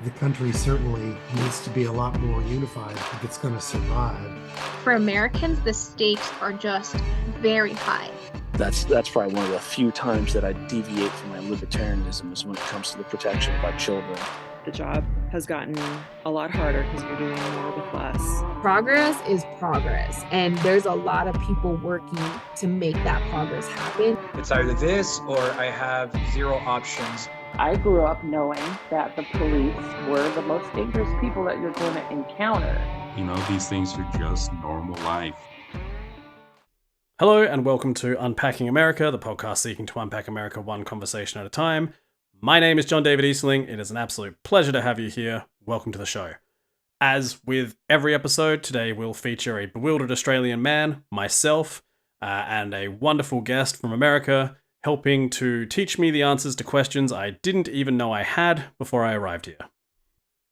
The country certainly needs to be a lot more unified if it's going to survive. For Americans, the stakes are just very high. That's probably one of the few times that I deviate from my libertarianism is when it comes to the protection of our children. The job has gotten a lot harder because you're doing more with less. Progress is progress, and there's a lot of people working to make that progress happen. It's either this or I have zero options. I grew up knowing that the police were the most dangerous people that you're going to encounter. You know, these things are just normal life. Hello and welcome to Unpacking America, the podcast seeking to unpack America one conversation at a time. My name is John David Eastling. It is an absolute pleasure to have you here. Welcome to the show. As with every episode, today we'll feature a bewildered Australian man, myself, and a wonderful guest from America, helping to teach me the answers to questions I didn't even know I had before I arrived here.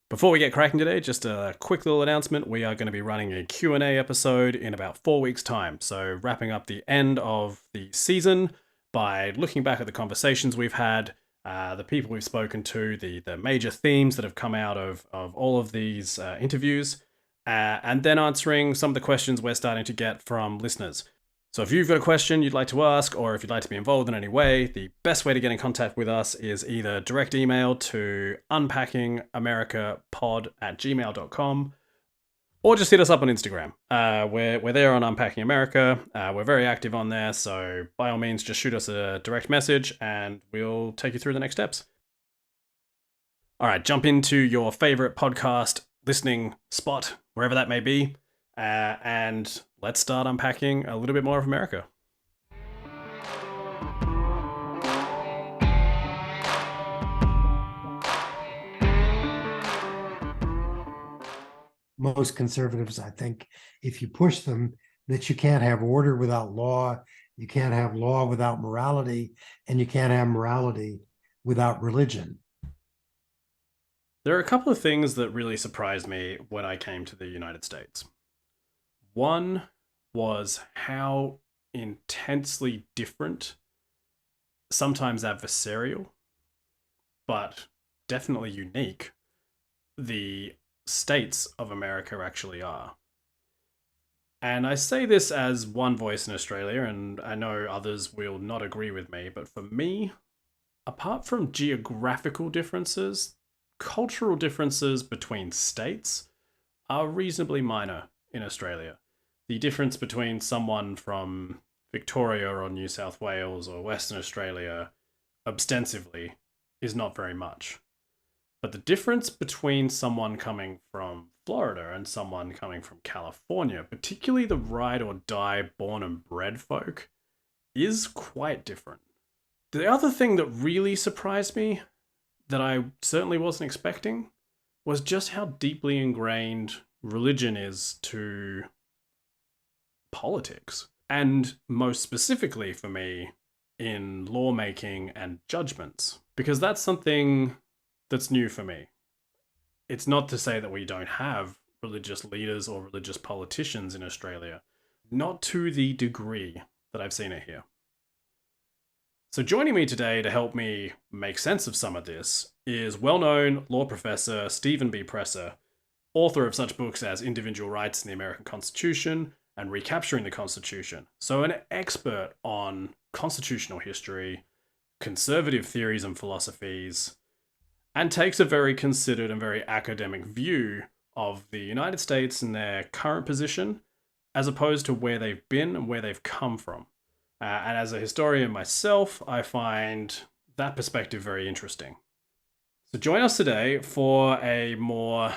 Before we get cracking today, just a quick little announcement. We are going to be running a Q&A episode in about 4 weeks' time. So wrapping up the end of the season by looking back at the conversations we've had, the people we've spoken to, the major themes that have come out of all of these interviews, and then answering some of the questions we're starting to get from listeners. So if you've got a question you'd like to ask, or if you'd like to be involved in any way, the best way to get in contact with us is either direct email to unpackingamericapod@gmail.com, or just hit us up on Instagram. We're there on Unpacking America. We're very active on there, so by all means, just shoot us a direct message and we'll take you through the next steps. All right, jump into your favorite podcast listening spot, wherever that may be, and let's start unpacking a little bit more of America. Most conservatives, I think, if you push them, that you can't have order without law, you can't have law without morality, and you can't have morality without religion. There are a couple of things that really surprised me when I came to the United States. One was how intensely different, sometimes adversarial, but definitely unique, the states of America actually are. And I say this as one voice in Australia, and I know others will not agree with me, but for me, apart from geographical differences, cultural differences between states are reasonably minor in Australia. The difference between someone from Victoria or New South Wales or Western Australia ostensively is not very much. But the difference between someone coming from Florida and someone coming from California, particularly the ride or die born and bred folk, is quite different. The other thing that really surprised me, that I certainly wasn't expecting, was just how deeply ingrained religion is to politics. And most specifically for me, in lawmaking and judgments. Because that's something that's new for me. It's not to say that we don't have religious leaders or religious politicians in Australia. Not to the degree that I've seen it here. So joining me today to help me make sense of some of this is well-known law professor Stephen B. Presser, author of such books as Individual Rights in the American Constitution and Recapturing the Constitution. So an expert on constitutional history, conservative theories and philosophies, and takes a very considered and very academic view of the United States and their current position, as opposed to where they've been and where they've come from. And as a historian myself, I find that perspective very interesting. So join us today for a more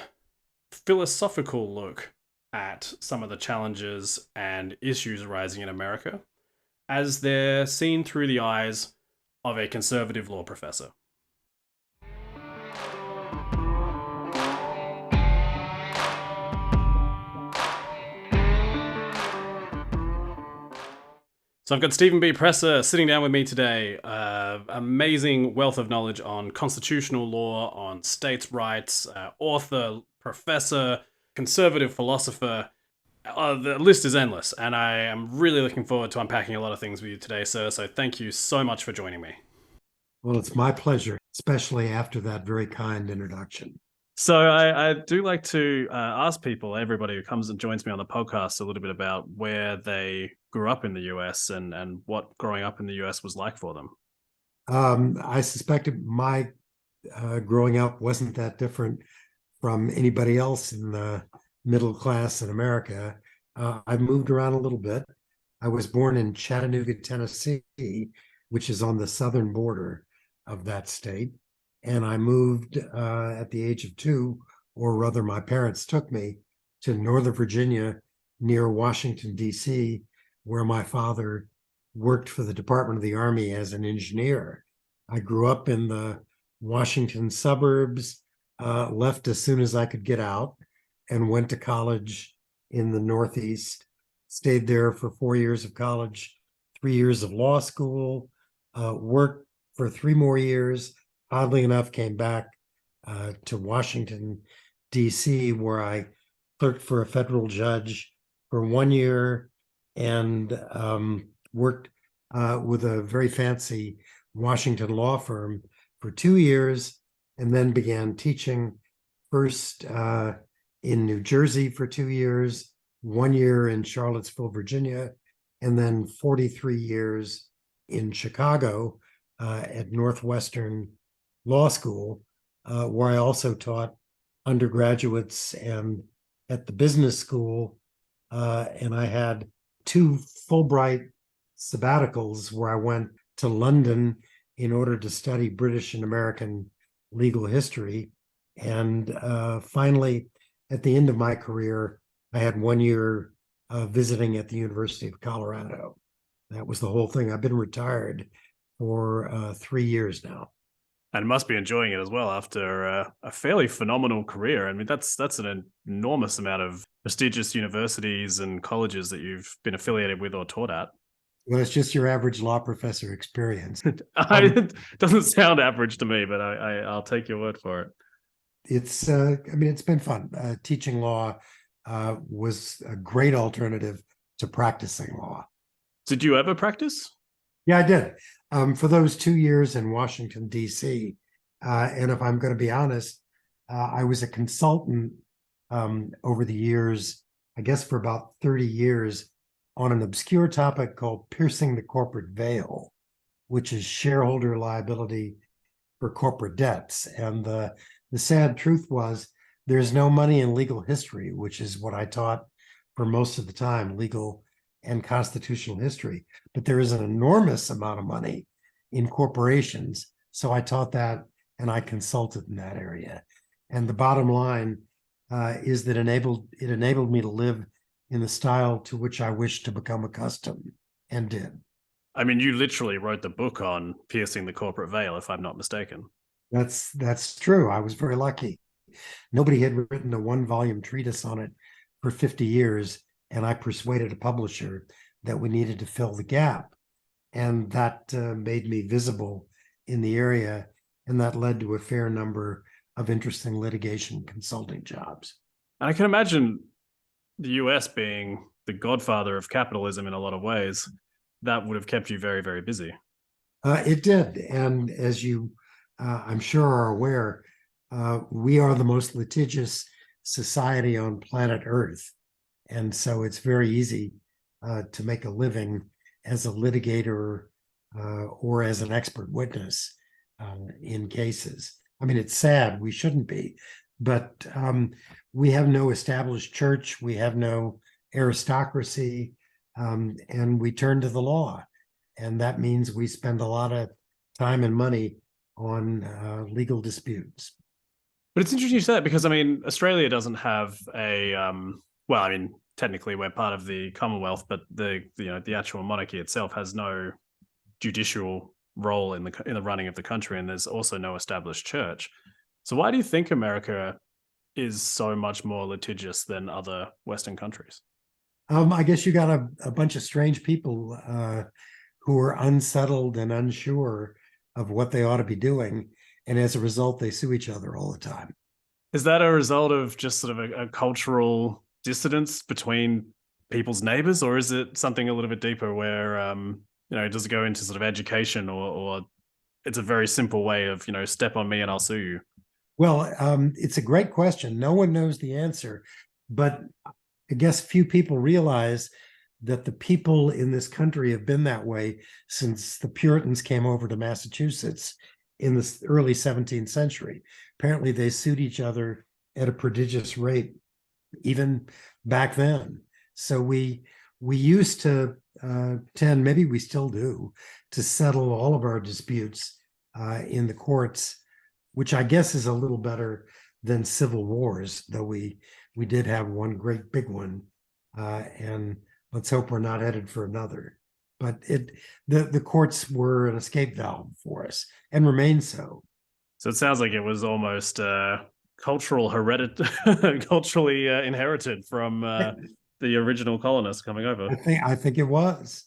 philosophical look at some of the challenges and issues arising in America, as they're seen through the eyes of a conservative law professor. So I've got Stephen B. Presser sitting down with me today. Amazing wealth of knowledge on constitutional law, on states' rights, author, professor, conservative philosopher. The list is endless, and I am really looking forward to unpacking a lot of things with you today, sir. So thank you so much for joining me. Well, it's my pleasure, especially after that very kind introduction. So I do like to ask people, everybody who comes and joins me on the podcast, a little bit about where they grew up in the US and what growing up in the US was like for them. I suspected my growing up wasn't that different from anybody else in the middle class in America. I've moved around a little bit. I was born in Chattanooga, Tennessee, which is on the southern border of that state. And I moved at the age of 2, or rather, my parents took me to Northern Virginia near Washington, D.C., where my father worked for the Department of the Army as an engineer. I grew up in the Washington suburbs, left as soon as I could get out, and went to college in the Northeast. Stayed there for 4 years of college, 3 years of law school, worked for 3 more years. Oddly enough, came back to Washington, D.C., where I clerked for a federal judge for 1 year and worked with a very fancy Washington law firm for 2 years, and then began teaching first in New Jersey for 2 years, 1 year in Charlottesville, Virginia, and then 43 years in Chicago at Northwestern Law School, where I also taught undergraduates and at the business school. And I had 2 Fulbright sabbaticals where I went to London in order to study British and American legal history. And finally, at the end of my career, I had 1 year visiting at the University of Colorado. That was the whole thing. I've been retired for 3 years now. And must be enjoying it as well after a fairly phenomenal career. I mean, that's an enormous amount of prestigious universities and colleges that you've been affiliated with or taught at. Well, it's just your average law professor experience. It doesn't sound average to me, but I'll take your word for it. It's, I mean, it's been fun. Teaching law was a great alternative to practicing law. Did you ever practice? Yeah, I did. For those 2 years in Washington, D.C. And if I'm going to be honest, I was a consultant over the years, I guess for about 30 years, on an obscure topic called piercing the corporate veil, which is shareholder liability for corporate debts. And the sad truth was there's no money in legal history, which is what I taught for most of the time, legal and constitutional history. But there is an enormous amount of money in corporations. So I taught that and I consulted in that area. And the bottom line is that it enabled me to live in the style to which I wished to become accustomed, and did. I mean, you literally wrote the book on piercing the corporate veil, if I'm not mistaken. That's true. I was very lucky. Nobody had written a 1-volume treatise on it for 50 years, and I persuaded a publisher that we needed to fill the gap. And that made me visible in the area, and that led to a fair number of interesting litigation consulting jobs. And I can imagine the US being the godfather of capitalism in a lot of ways, that would have kept you very, very busy. It did. And as you, I'm sure, are aware, we are the most litigious society on planet Earth. And so it's very easy to make a living as a litigator or as an expert witness in cases. I mean, it's sad, we shouldn't be, but we have no established church, we have no aristocracy, and we turn to the law. And that means we spend a lot of time and money on legal disputes. But it's interesting you say that because, I mean, Australia doesn't have a, well, I mean, technically we're part of the Commonwealth, but the actual monarchy itself has no judicial role in the running of the country, and there's also no established church. So why do you think America is so much more litigious than other Western countries? I guess you got a bunch of strange people who are unsettled and unsure of what they ought to be doing, and as a result, they sue each other all the time. Is that a result of just sort of a cultural dissidence between people's neighbors, or is it something a little bit deeper where does it go into sort of education, or it's a very simple way of step on me and I'll sue you? Well, it's a great question. No one knows the answer, but I guess few people realize that the people in this country have been that way since the Puritans came over to Massachusetts in the early 17th century. Apparently, they sued each other at a prodigious rate, even back then. So we used to tend, maybe we still do, to settle all of our disputes in the courts, which I guess is a little better than civil wars, though we did have one great big one, and let's hope we're not headed for another. But the courts were an escape valve for us and remain so. So it sounds like it was almost culturally inherited from the original colonists coming over. I think it was.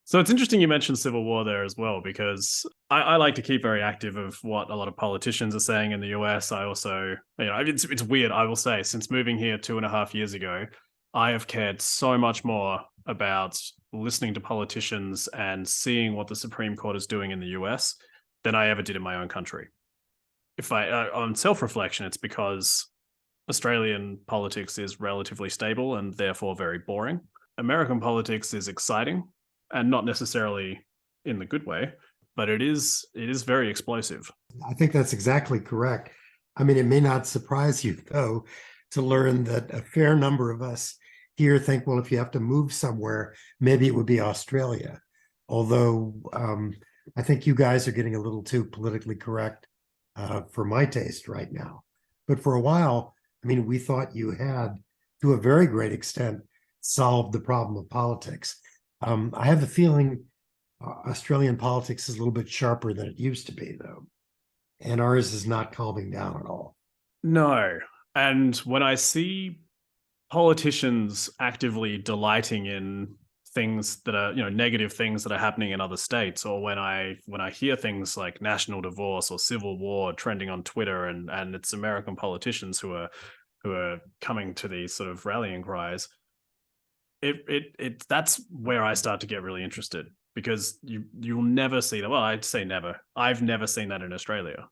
So it's interesting you mentioned civil war there as well, because I like to keep very active of what a lot of politicians are saying in the US. I also, it's weird, I will say, since moving here 2.5 years ago, I have cared so much more about listening to politicians and seeing what the Supreme Court is doing in the US than I ever did in my own country. If on self-reflection, it's because Australian politics is relatively stable and therefore very boring. American politics is exciting, and not necessarily in the good way, but it is very explosive. I think that's exactly correct. I mean, it may not surprise you, though, to learn that a fair number of us here think, well, if you have to move somewhere, maybe it would be Australia. Although I think you guys are getting a little too politically correct for my taste right now. But for a while, I mean, we thought you had, to a very great extent, solved the problem of politics. I have the feeling Australian politics is a little bit sharper than it used to be, though. And ours is not calming down at all. No. And when I see politicians actively delighting in things that are, negative things that are happening in other states, or when I hear things like national divorce or civil war trending on Twitter, and it's American politicians who are coming to these sort of rallying cries, that's where I start to get really interested, because you'll never see that. Well, I'd say never. I've never seen that in Australia.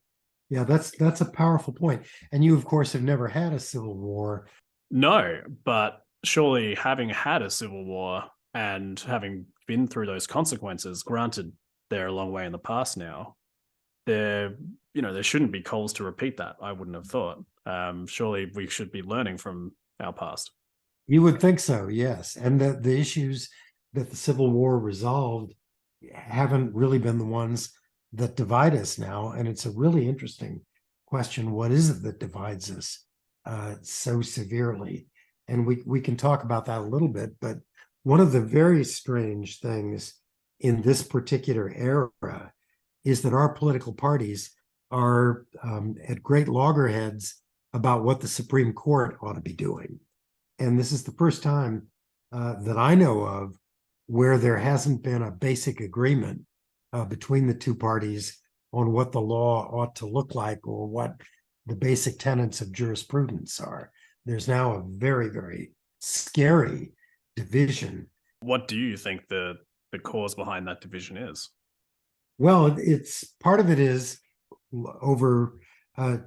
Yeah, that's a powerful point. And you, of course, have never had a civil war. No, but surely having had a civil war and having been through those consequences, granted they're a long way in the past now, there shouldn't be calls to repeat that. I wouldn't have thought. Surely we should be learning from our past. You would think so, yes. And the issues that the Civil War resolved haven't really been the ones that divide us now. And it's a really interesting question. What is it that divides us so severely? And we can talk about that a little bit, but one of the very strange things in this particular era is that our political parties are at great loggerheads about what the Supreme Court ought to be doing. And this is the first time that I know of where there hasn't been a basic agreement between the two parties on what the law ought to look like or what the basic tenets of jurisprudence are. There's now a very, very scary division. What do you think the cause behind that division is? Well, it's part of it is over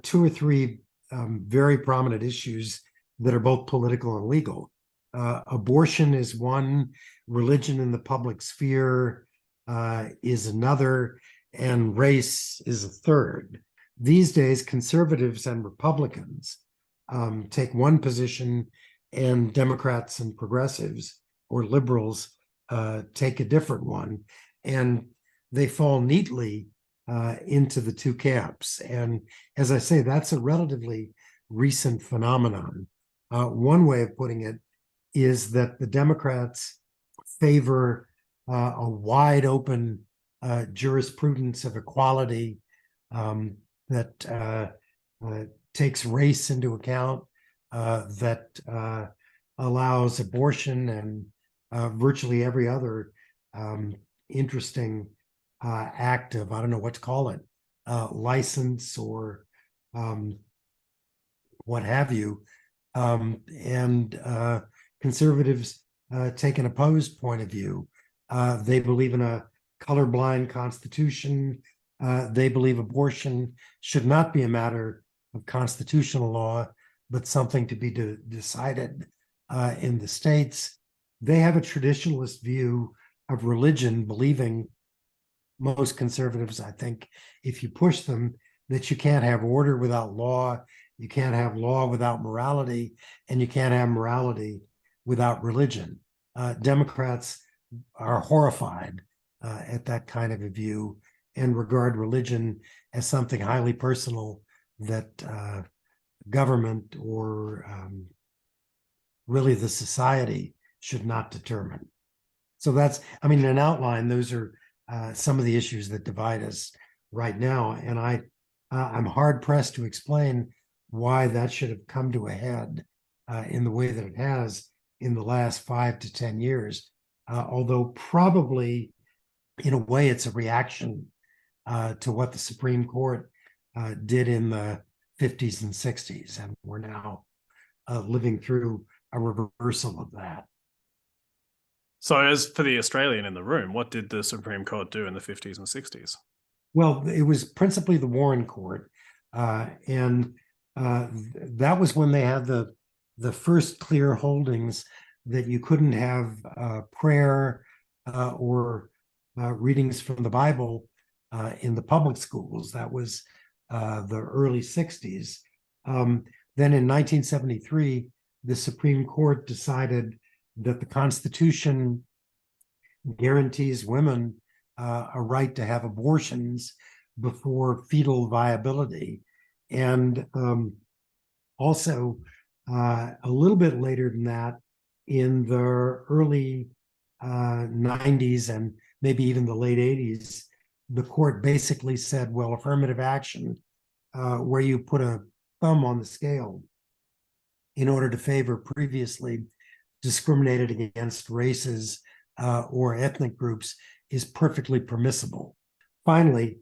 2 or 3 very prominent issues that are both political and legal. Abortion is one, religion in the public sphere is another, and race is a third. These days, conservatives and Republicans take one position, and Democrats and progressives or liberals take a different one, and they fall neatly into the two camps. And as I say, that's a relatively recent phenomenon. One way of putting it is that the Democrats favor a wide open jurisprudence of equality that takes race into account, that allows abortion and virtually every other interesting act of, I don't know what to call it, license or what have you. And conservatives take an opposed point of view. They believe in a colorblind constitution. They believe abortion should not be a matter of constitutional law, but something to be decided in the states. They have a traditionalist view of religion, believing, most conservatives, I think, if you push them, that you can't have order without law, you can't have law without morality, and you can't have morality without religion. Democrats are horrified at that kind of a view and regard religion as something highly personal that government or really the society should not determine. So that's, I mean, in an outline, those are some of the issues that divide us right now. And I'm hard pressed to explain why that should have come to a head in the way that it has in the last 5 to 10 years. Although probably in a way it's a reaction to what the Supreme Court did in the 50s and 60s. And we're now living through a reversal of that. So, as for the Australian in the room, what did the Supreme Court do in the 50s and 60s? Well, it was principally the Warren Court, and that was when they had the first clear holdings that you couldn't have prayer or readings from the Bible in the public schools. That was the early 60s. Then in 1973, the Supreme Court decided that the Constitution guarantees women a right to have abortions before fetal viability. And also, a little bit later than that, in the early 90s and maybe even the late 80s, the court basically said, well, affirmative action, where you put a thumb on the scale in order to favor previously discriminated against races or ethnic groups, is perfectly permissible. Finally,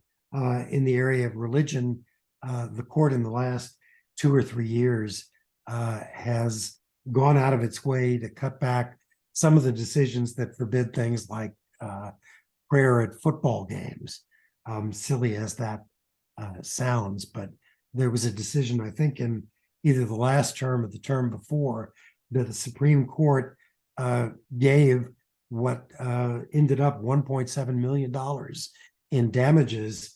in the area of religion, the court in the last 2 or 3 years has gone out of its way to cut back some of the decisions that forbid things like prayer at football games, silly as that sounds. But there was a decision, I think, in either the last term or the term before, that the Supreme Court gave what ended up $1.7 million in damages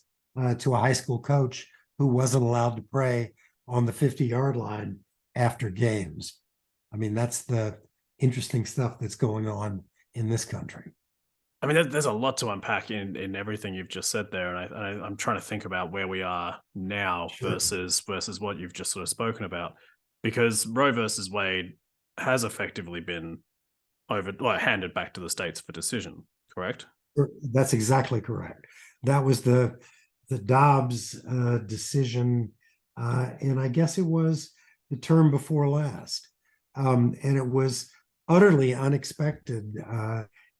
to a high school coach who wasn't allowed to pray on the 50-yard line after games. I mean, that's the interesting stuff that's going on in this country. I mean, there's a lot to unpack in everything you've just said there, and I'm trying to think about where we are now versus what you've just sort of spoken about, because Roe versus Wade has effectively been handed back to the states for decision, correct? That's exactly correct. That was the Dobbs decision, and I guess it was the term before last, and it was utterly unexpected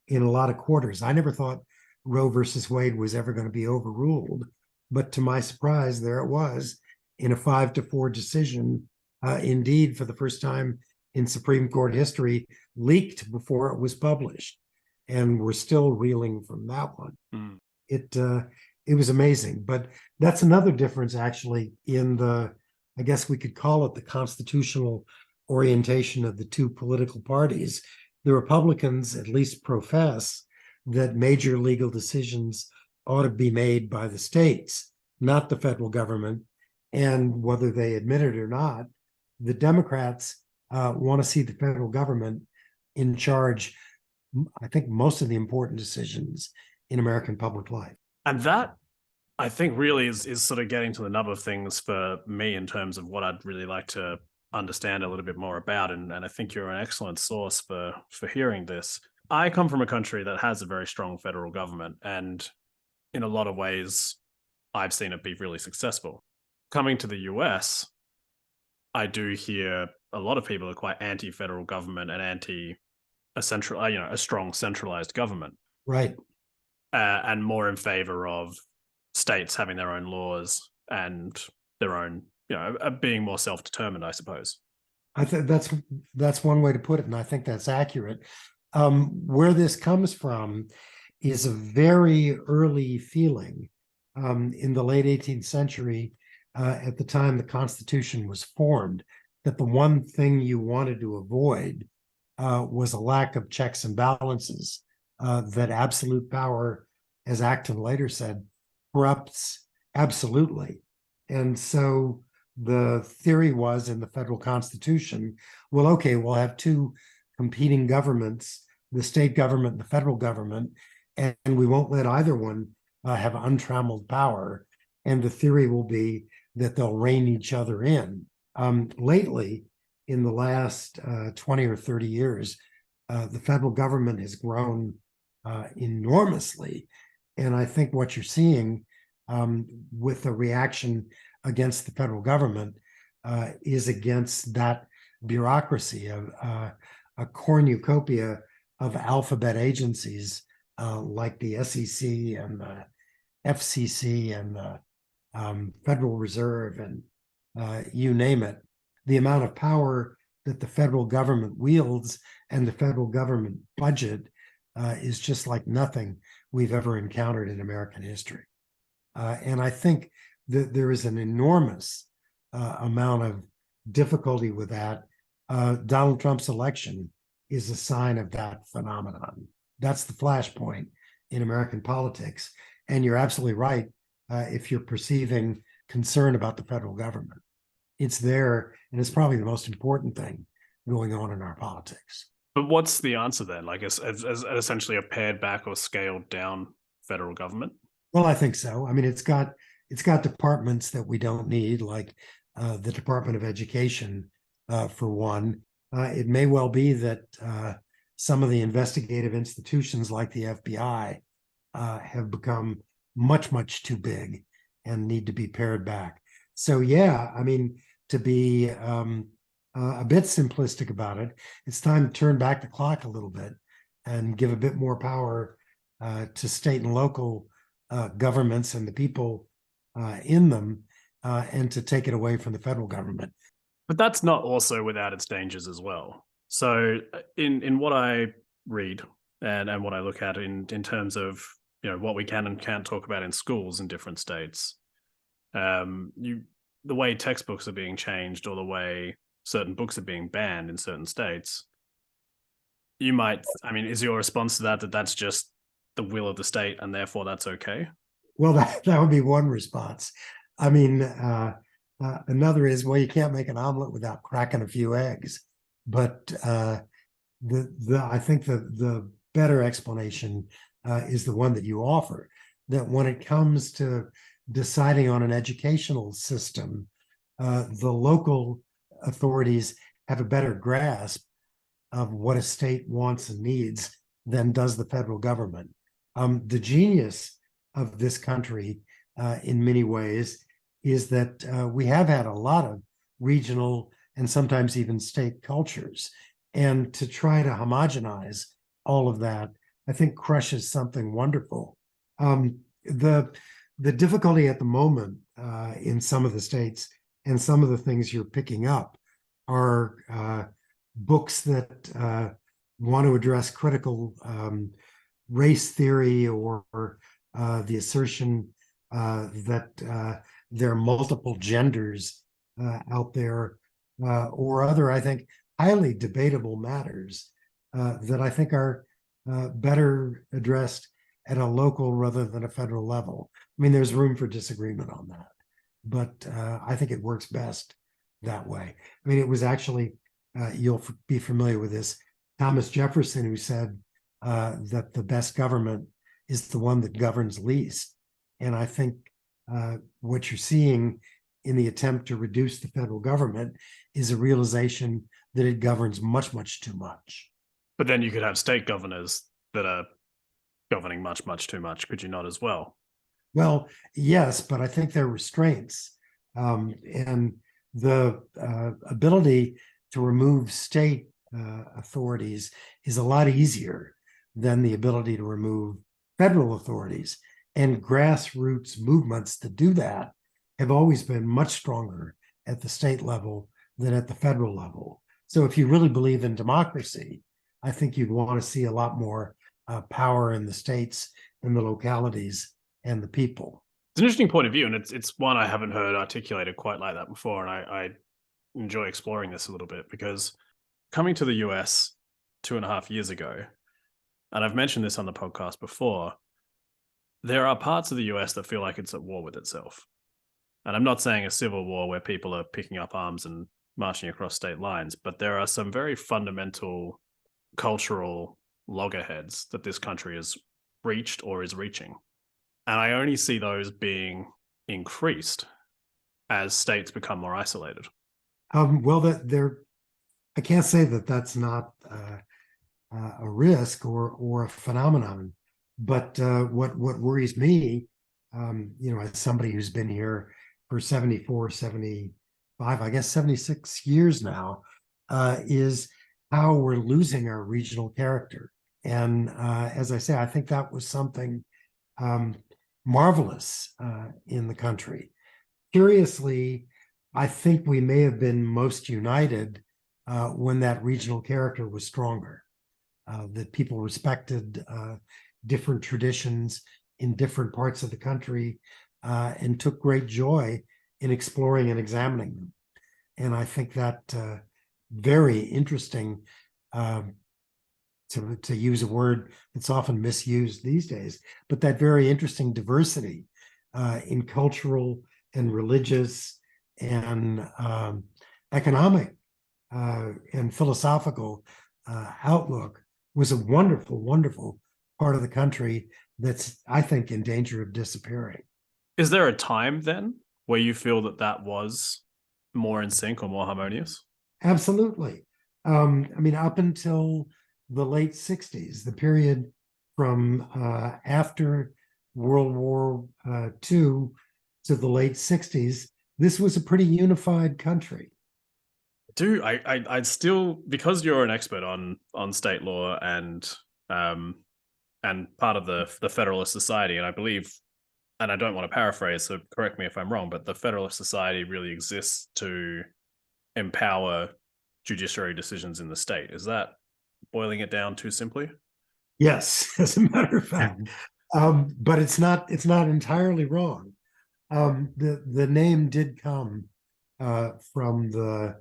in a lot of quarters. I never thought Roe versus Wade was ever going to be overruled, but to my surprise, there it was in a 5-4 decision, indeed for the first time in Supreme Court history, leaked before it was published. And we're still reeling from that one. Mm. It was amazing. But that's another difference, actually, in I guess we could call it the constitutional orientation of the two political parties. The Republicans at least profess that major legal decisions ought to be made by the states, not the federal government. And whether they admit it or not, the Democrats want to see the federal government in charge, I think, most of the important decisions in American public life. And that, I think, really is sort of getting to the nub of things for me in terms of what I'd really like to understand a little bit more about. And I think you're an excellent source for hearing this. I come from a country that has a very strong federal government, and in a lot of ways, I've seen it be really successful. Coming to the US, I do hear a lot of people are quite anti-federal government and anti a strong centralized government, right? And more in favor of states having their own laws and their own, being more self-determined, I suppose. I think that's one way to put it, and I think that's accurate. Where this comes from is a very early feeling in the late 18th century at the time the Constitution was formed, that the one thing you wanted to avoid was a lack of checks and balances, that absolute power, as Acton later said, corrupts absolutely. And so the theory was in the federal Constitution, well, okay, we'll have two competing governments, the state government and the federal government, and we won't let either one have untrammeled power. And the theory will be that they'll rein each other in. Lately, in the last 20 or 30 years, the federal government has grown enormously. And I think what you're seeing with the reaction against the federal government is against that bureaucracy of a cornucopia of alphabet agencies like the SEC and the FCC and the Federal Reserve and you name it. The amount of power that the federal government wields and the federal government budget is just like nothing we've ever encountered in American history. And I think that there is an enormous amount of difficulty with that. Donald Trump's election is a sign of that phenomenon. That's the flashpoint in American politics. And you're absolutely right if you're perceiving concern about the federal government. It's there, and it's probably the most important thing going on in our politics. But what's the answer then? Like, as essentially a pared back or scaled down federal government? Well, I think so. I mean, it's got departments that we don't need, like the Department of Education, for one. It may well be that some of the investigative institutions like the FBI have become much, much too big and need to be pared back. So, yeah, I mean, to be a bit simplistic about it, it's time to turn back the clock a little bit and give a bit more power to state and local governments and the people in them, and to take it away from the federal government. But that's not also without its dangers as well. So in what I read and what I look at in terms of, you know, what we can and can't talk about in schools in different states, the way textbooks are being changed or the way certain books are being banned in certain states, you might, I mean, is your response to that that's just the will of the state and therefore that's okay? Well, that would be one response. I mean, another is, well, you can't make an omelet without cracking a few eggs. But I think the better explanation is the one that you offer, that when it comes to deciding on an educational system, the local authorities have a better grasp of what a state wants and needs than does the federal government. The genius of this country, in many ways, is that we have had a lot of regional and sometimes even state cultures. And to try to homogenize all of that, I think crushes something wonderful. The difficulty at the moment in some of the states and some of the things you're picking up are books that want to address critical race theory or the assertion that there are multiple genders out there, or other, I think, highly debatable matters that I think are better addressed at a local rather than a federal level. I mean, there's room for disagreement on that, but I think it works best that way. I mean, it was actually, you'll be familiar with this, Thomas Jefferson, who said that the best government is the one that governs least. And I think what you're seeing in the attempt to reduce the federal government is a realization that it governs much, much too much. But then you could have state governors that are governing much, much too much, could you not as well? Well, yes, but I think there are restraints. And the ability to remove state authorities is a lot easier than the ability to remove federal authorities. And grassroots movements to do that have always been much stronger at the state level than at the federal level. So if you really believe in democracy, I think you'd want to see a lot more power in the states and the localities and the people. It's an interesting point of view, and it's one I haven't heard articulated quite like that before, and I enjoy exploring this a little bit because coming to the US 2.5 years ago, and I've mentioned this on the podcast before, there are parts of the US that feel like it's at war with itself. And I'm not saying a civil war where people are picking up arms and marching across state lines, but there are some very fundamental cultural loggerheads that this country has reached or is reaching. And I only see those being increased as states become more isolated. Well, I can't say that that's not a risk or a phenomenon, but what worries me, as somebody who's been here for 74, 75, I guess 76 years now, is how we're losing our regional character. And as I say, I think that was something marvelous in the country. Curiously, I think we may have been most united when that regional character was stronger, that people respected different traditions in different parts of the country and took great joy in exploring and examining them. And I think that very interesting, to use a word that's often misused these days, but that very interesting diversity in cultural and religious and economic and philosophical outlook was a wonderful, wonderful part of the country that's, I think, in danger of disappearing. Is there a time then where you feel that that was more in sync or more harmonious? Absolutely. Up until the late 60s, the period from after World War II to the late 60s, this was a pretty unified country. I'd still, because you're an expert on state law and part of the Federalist Society, and I believe, and I don't want to paraphrase, so correct me if I'm wrong, but the Federalist Society really exists to empower judiciary decisions in the state. Is that boiling it down too simply? Yes, as a matter of fact, but it's not entirely wrong. The name did come from the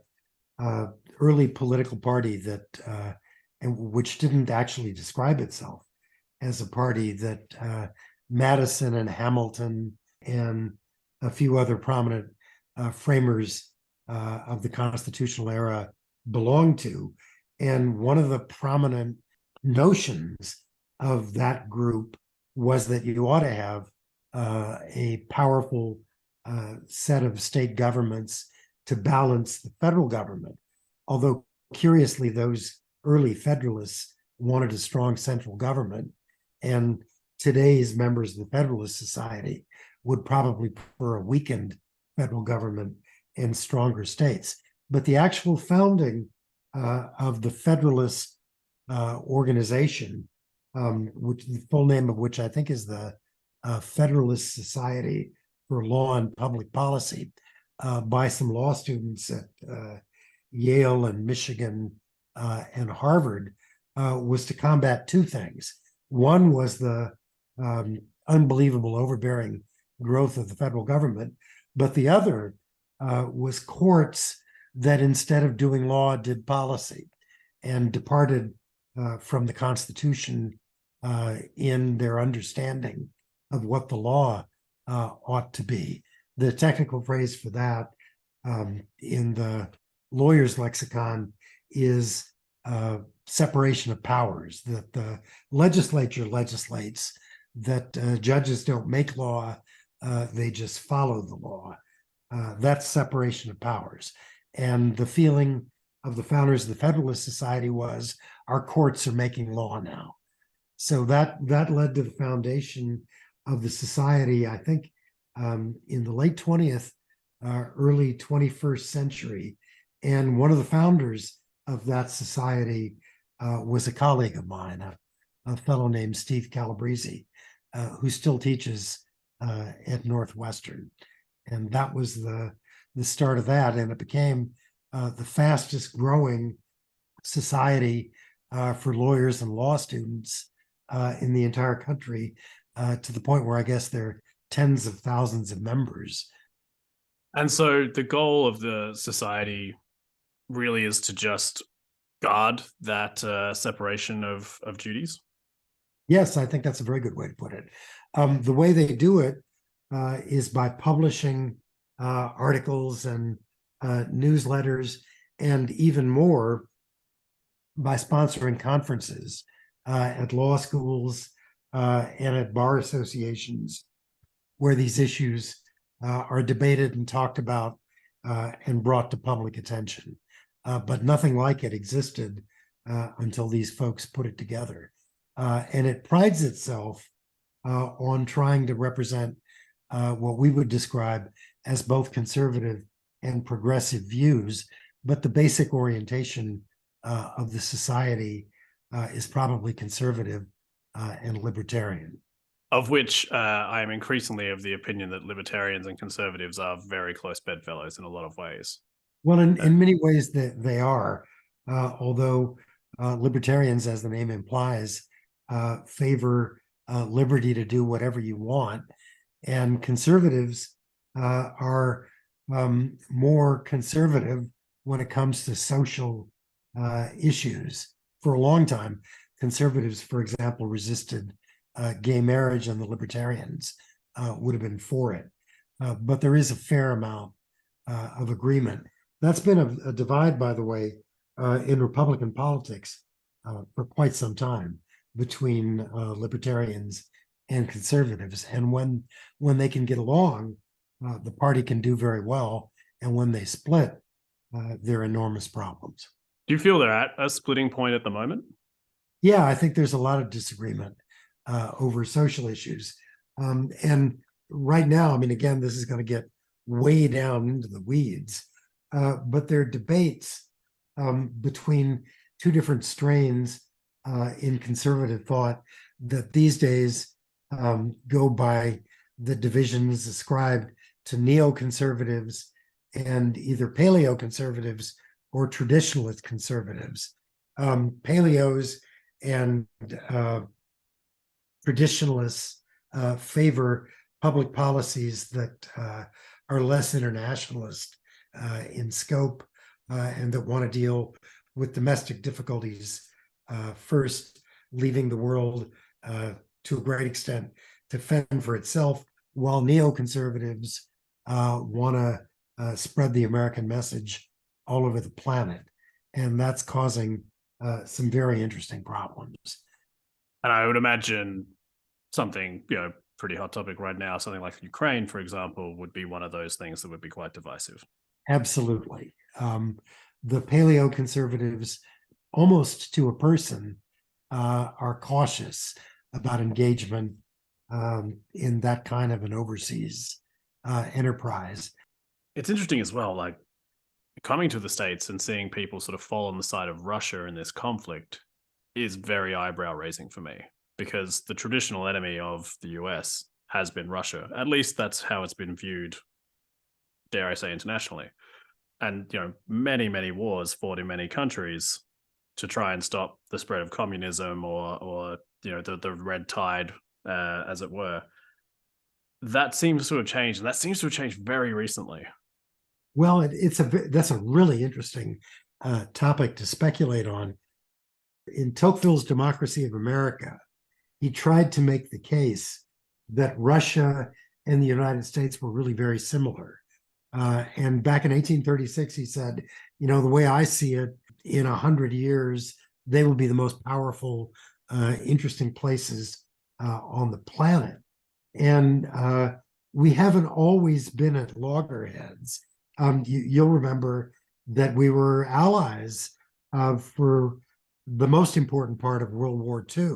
early political party that, which didn't actually describe itself as a party, that Madison and Hamilton and a few other prominent framers of the constitutional era belonged to. And one of the prominent notions of that group was that you ought to have a powerful set of state governments to balance the federal government. Although, curiously, those early Federalists wanted a strong central government, and today's members of the Federalist Society would probably prefer a weakened federal government and stronger states. But the actual founding of the Federalist organization, which the full name of which I think is the Federalist Society for Law and Public Policy, by some law students at Yale and Michigan and Harvard, was to combat two things. One was the unbelievable overbearing growth of the federal government, but the other was courts that, instead of doing law, did policy and departed from the Constitution in their understanding of what the law ought to be. The technical phrase for that in the lawyer's lexicon is separation of powers, that the legislature legislates, that judges don't make law, they just follow the law. That's separation of powers. And the feeling of the founders of the Federalist Society was, our courts are making law now. So that led to the foundation of the society, I think, in the late 20th, early 21st century. And one of the founders of that society was a colleague of mine, a fellow named Steve Calabrese, who still teaches at Northwestern. And that was the start of that. And it became the fastest growing society for lawyers and law students in the entire country, to the point where I guess they're tens of thousands of members. And so the goal of the society really is to just guard that separation of duties. Yes, I think that's a very good way to put it. The way they do it is by publishing articles and newsletters, and even more by sponsoring conferences at law schools and at bar associations, where these issues are debated and talked about and brought to public attention. But nothing like it existed until these folks put it together. And it prides itself on trying to represent what we would describe as both conservative and progressive views, but the basic orientation of the society is probably conservative and libertarian. Of which I am increasingly of the opinion that libertarians and conservatives are very close bedfellows in a lot of ways. Well, in many ways they are, although libertarians, as the name implies, favor liberty to do whatever you want, and conservatives are more conservative when it comes to social issues. For a long time, conservatives, for example, resisted gay marriage, and the libertarians would have been for it. But there is a fair amount of agreement. That's been a divide, by the way, in Republican politics for quite some time between libertarians and conservatives. And when they can get along, the party can do very well. And when they split, there are enormous problems. Do you feel they're at a splitting point at the moment? Yeah, I think there's a lot of disagreement over social issues. And right now, I mean, again, this is going to get way down into the weeds, but there are debates between two different strains in conservative thought that these days go by the divisions ascribed to neoconservatives and either paleoconservatives or traditionalist conservatives. Paleos and traditionalists favor public policies that are less internationalist in scope and that want to deal with domestic difficulties first, leaving the world to a great extent to fend for itself, while neoconservatives want to spread the American message all over the planet. And that's causing some very interesting problems. And I would imagine something, pretty hot topic right now, something like Ukraine, for example, would be one of those things that would be quite divisive. Absolutely. The paleoconservatives, almost to a person, are cautious about engagement in that kind of an overseas enterprise. It's interesting as well, like coming to the States and seeing people sort of fall on the side of Russia in this conflict is very eyebrow raising for me, because the traditional enemy of the US has been Russia. At least that's how it's been viewed, dare I say, internationally. And, many, many wars fought in many countries to try and stop the spread of communism or the red tide, as it were. That seems to have changed, and that seems to have changed very recently. Well, that's a really interesting topic to speculate on. In Tocqueville's Democracy of America, he tried to make the case that Russia and the United States were really very similar. And back in 1836, he said, the way I see it, in 100 years, they will be the most powerful, interesting places on the planet. And we haven't always been at loggerheads. You'll remember that we were allies for the most important part of World War II.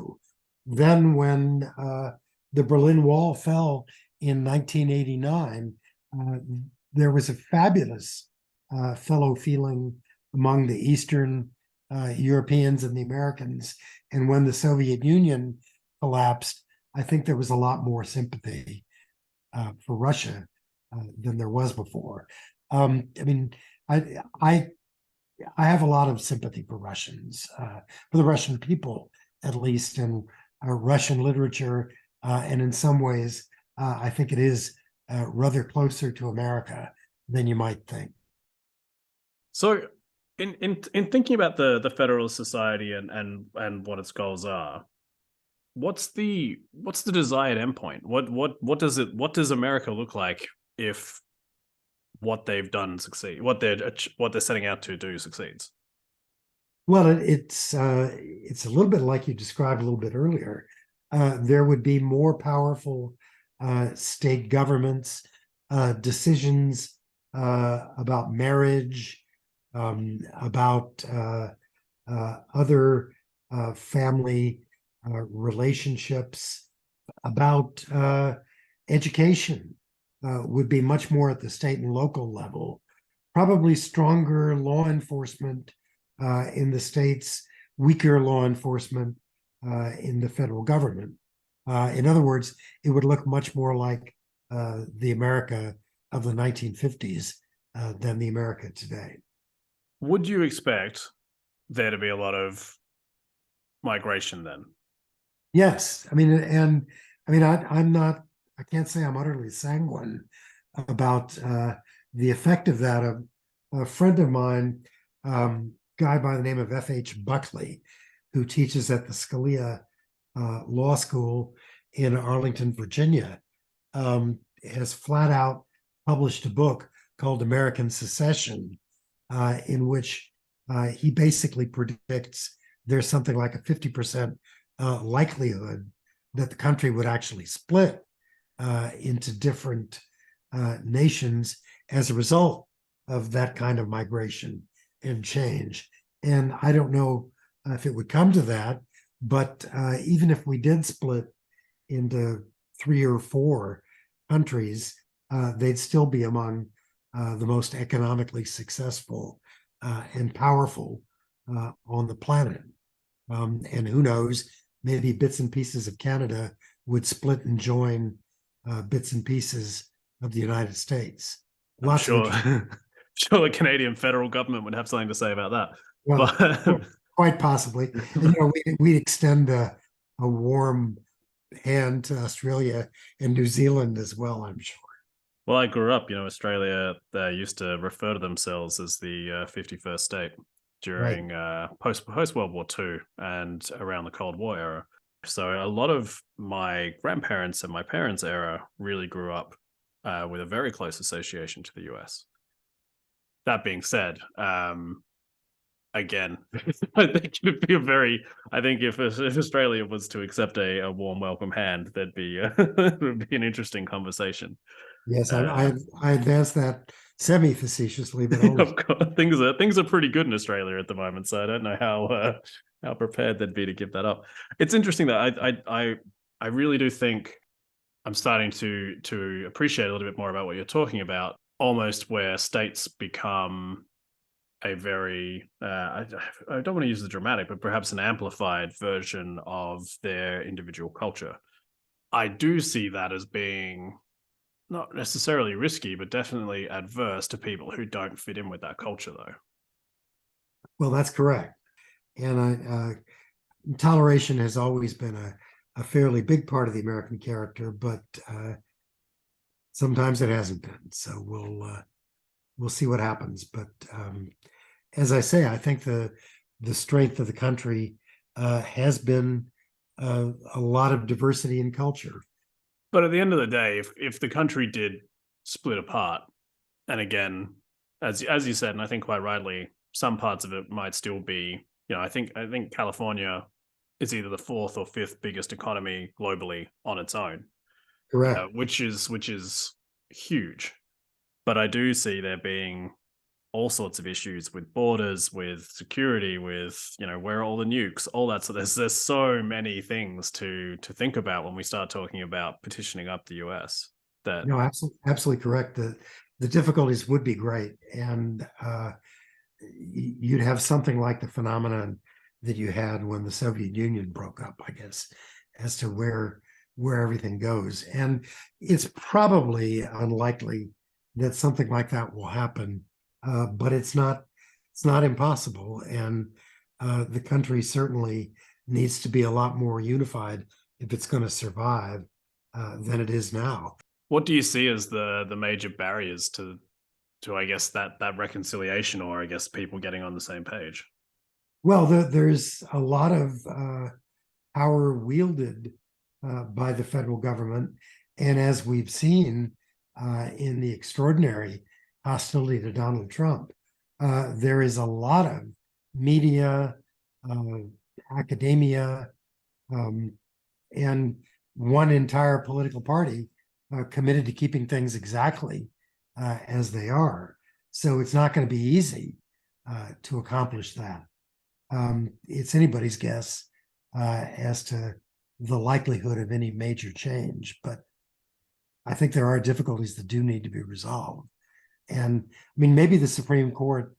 Then when the Berlin Wall fell in 1989, there was a fabulous fellow feeling among the Eastern Europeans and the Americans. And when the Soviet Union collapsed, I think there was a lot more sympathy for Russia than there was before. I have a lot of sympathy for Russians, for the Russian people, at least, and Russian literature, and in some ways, I think it is rather closer to America than you might think. So, in thinking about the Federalist Society and what its goals are, what's the desired endpoint? What does America look like if what they've done succeed, what they're setting out to do succeeds? Well, it's a little bit like you described a little bit earlier. There would be more powerful state governments, decisions about marriage, about other family relationships, about education would be much more at the state and local level. Probably stronger law enforcement in the states, weaker law enforcement in the federal government. In other words, it would look much more like the America of the 1950s than the America today. Would you expect there to be a lot of migration then? Yes, I'm not. I can't say I'm utterly sanguine about the effect of that. A friend of mine, guy by the name of F.H. Buckley, who teaches at the Scalia Law School in Arlington, Virginia, has flat out published a book called American Secession, in which he basically predicts there's something like a 50% likelihood that the country would actually split into different nations as a result of that kind of migration and change. And I don't know if it would come to that, but even if we did split into 3 or 4 countries, they'd still be among the most economically successful and powerful on the planet. And who knows, maybe bits and pieces of Canada would split and join bits and pieces of the United States. I'm sure the Canadian federal government would have something to say about that. Well, But quite possibly. And, we'd extend a warm hand to Australia and New Zealand as well, I'm sure. well, I grew up, Australia, they used to refer to themselves as the 51st state during post World War II and around the Cold War era. So a lot of my grandparents and my parents' era really grew up with a very close association to the US. That being said, again, I think it'd be I think if Australia was to accept a warm welcome hand, there'd be it would be an interesting conversation. Yes, I advance that semi-facetiously, but always. Of course, things are pretty good in Australia at the moment, so I don't know how prepared they'd be to give that up. It's interesting that I really do think I'm starting to appreciate a little bit more about what you're talking about, almost where states become a very I don't want to use the dramatic, but perhaps an amplified version of their individual culture. I do see that as being not necessarily risky, but definitely adverse to people who don't fit in with that culture, though. Well, that's correct. And toleration has always been a fairly big part of the American character, but sometimes it hasn't been. So we'll see what happens. But as I say, I think the strength of the country has been a lot of diversity in culture. But at the end of the day, if the country did split apart, and again, as you said, and I think quite rightly, some parts of it might still be, I think California is either the 4th or 5th biggest economy globally on its own. Correct. Which is huge. But I do see there being all sorts of issues with borders, with security, with where are all the nukes, all that. So there's so many things to think about when we start talking about petitioning up the US. That no, absolutely correct. The difficulties would be great, and you'd have something like the phenomenon that you had when the Soviet Union broke up, I guess, as to where everything goes. And it's probably unlikely that something like that will happen. But it's not impossible, and the country certainly needs to be a lot more unified if it's going to survive. than it is now. What do you see as the major barriers to I guess that reconciliation, or I guess people getting on the same page? Well, there's a lot of power wielded by the federal government, and as we've seen in the extraordinary hostility to Donald Trump, there is a lot of media, academia, and one entire political party committed to keeping things exactly as they are. So it's not going to be easy to accomplish that. It's anybody's guess as to the likelihood of any major change, but I think there are difficulties that do need to be resolved. And I mean, maybe the Supreme Court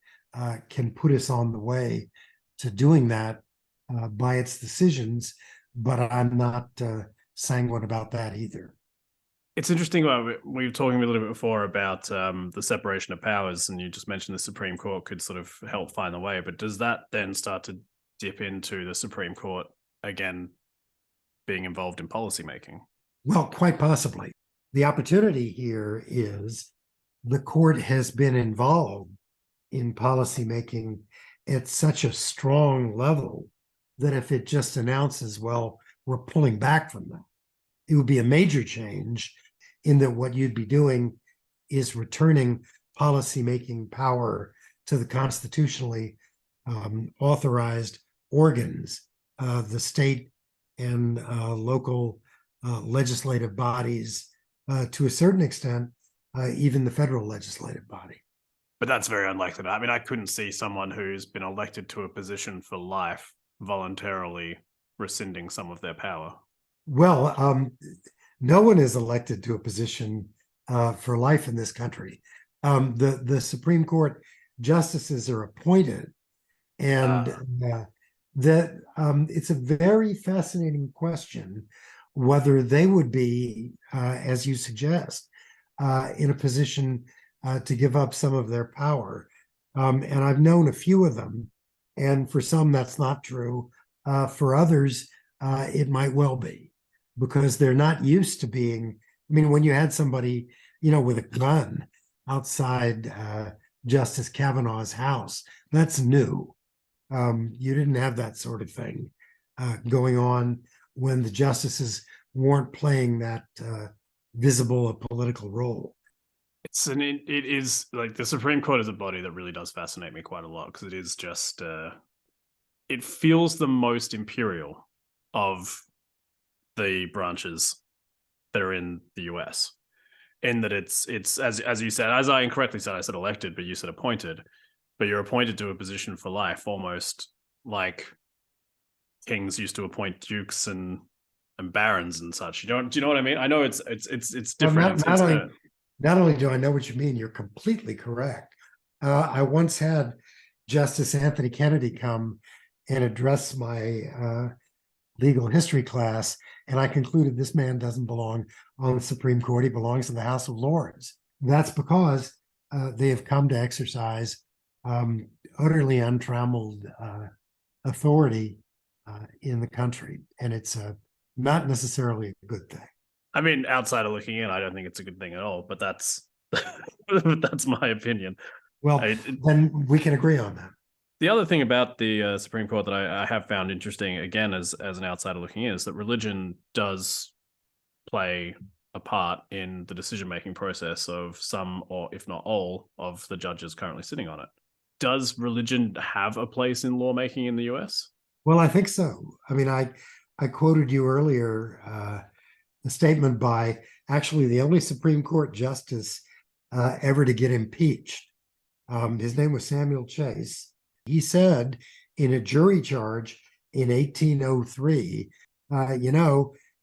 can put us on the way to doing that by its decisions, but I'm not sanguine about that either. It's interesting. We were talking a little bit before about the separation of powers, and you just mentioned the Supreme Court could sort of help find the way. But does that then start to dip into the Supreme Court again being involved in policymaking? Well, quite possibly. The opportunity here is the court has been involved in policymaking at such a strong level that if it just announces, well, we're pulling back from that, it would be a major change in that what you'd be doing is returning policymaking power to the constitutionally authorized organs, the state and local legislative bodies, to a certain extent, even the federal legislative body. But that's very unlikely. I mean, I couldn't see someone who's been elected to a position for life voluntarily rescinding some of their power. Well, no one is elected to a position for life in this country. The Supreme Court justices are appointed, and it's a very fascinating question whether they would be, as you suggest, in a position to give up some of their power. And I've known a few of them, and for some that's not true. For others, it might well be, because they're not used to being, I mean, when you had somebody, with a gun outside Justice Kavanaugh's house, that's new. You didn't have that sort of thing going on when the justices weren't playing that visible a political role. It is like the Supreme Court is a body that really does fascinate me quite a lot, because it is just it feels the most imperial of the branches that are in the US, in that it's as you said, as I incorrectly said, I said elected, but you said appointed, but you're appointed to a position for life, almost like kings used to appoint dukes and barons and such. Do you know what I mean? I know it's different. Well, not only do I know what you mean, you're completely correct. I once had Justice Anthony Kennedy come and address my legal history class, and I concluded this man doesn't belong on the Supreme Court. He belongs in the House of Lords. That's because they have come to exercise utterly untrammeled authority in the country, and it's not necessarily a good thing. I mean, outside of looking in, I don't think it's a good thing at all, but that's my opinion. Well, then we can agree on that. The other thing about the Supreme Court that I have found interesting, again, as an outsider looking in, is that religion does play a part in the decision-making process of some, or if not all, of the judges currently sitting on it. Does religion have a place in lawmaking in the US? Well, I think so. I mean, I quoted you earlier a statement by actually the only Supreme Court justice ever to get impeached. His name was Samuel Chase. He said in a jury charge in 1803,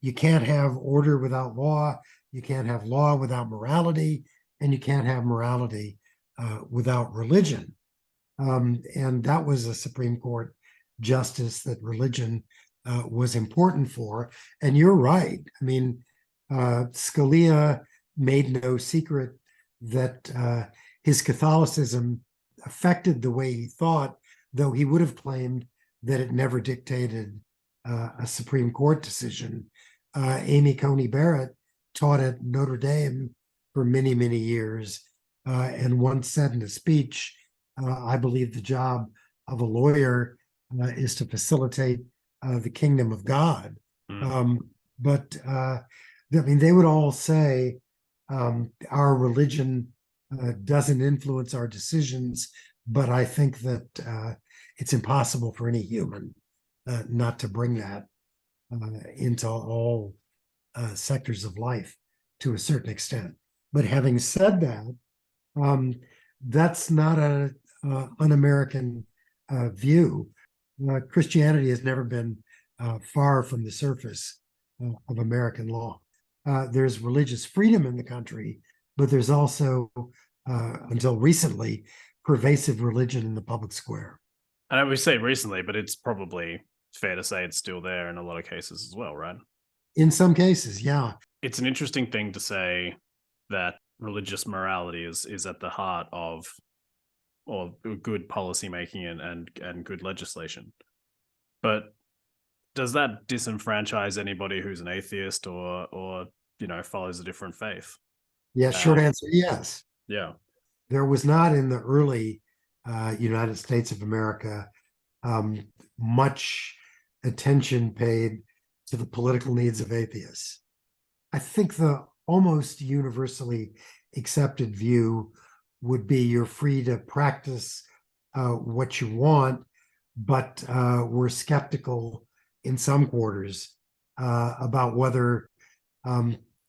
you can't have order without law, you can't have law without morality, and you can't have morality without religion. And that was a Supreme Court justice that religion was important for. And you're right. I mean, Scalia made no secret that his Catholicism affected the way he thought, though he would have claimed that it never dictated a Supreme Court decision. Amy Coney Barrett taught at Notre Dame for many, many years, and once said in a speech, I believe the job of a lawyer is to facilitate the kingdom of God. But I mean, they would all say our religion doesn't influence our decisions, but I think that it's impossible for any human not to bring that into all sectors of life to a certain extent. But having said that, that's not a un-American view. Christianity has never been far from the surface of American law. There's religious freedom in the country, but there's also, until recently, pervasive religion in the public square. And I would say recently, but it's probably fair to say it's still there in a lot of cases as well, right? In some cases, yeah. It's an interesting thing to say that religious morality is at the heart of or good policy making and good legislation. But does that disenfranchise anybody who's an atheist or follows a different faith? Yeah, short answer, yes. Yeah. There was not in the early United States of America much attention paid to the political needs of atheists. I think the almost universally accepted view would be you're free to practice what you want, but we're skeptical in some quarters about whether